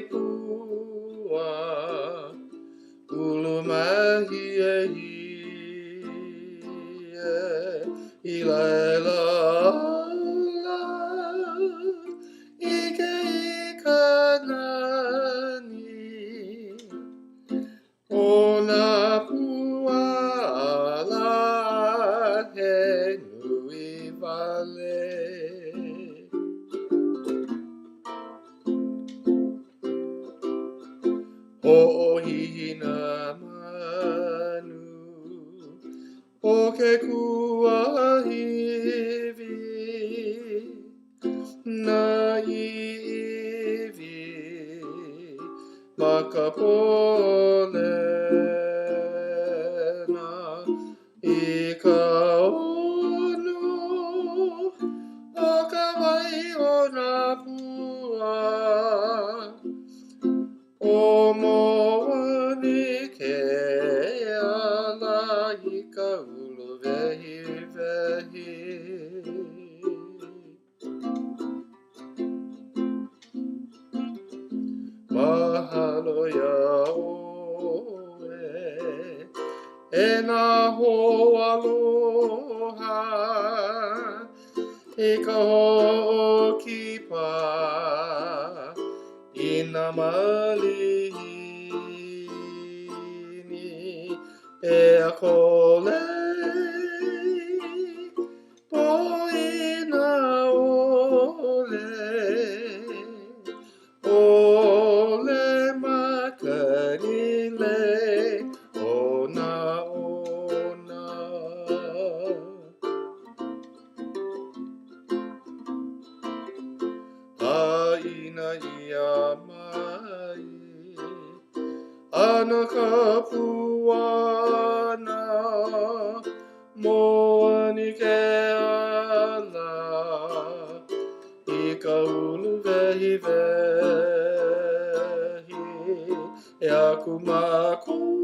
pua ulu mahi e I laila la ike ikanani o na pua la he nui vale o hihina manu o ke kuahiwi na iwi makapolena I ka ono o ka wai o na pua o moani ke ala I ka ulu vehi vehi mahalo ia oe e nā hoa aloha I ka hoʻokipa I nā malihini pea kolei poina ole makanile ona ona Aina ia mai ana ka puana moani ke ala I ka ulu vehi vehi e aku mākou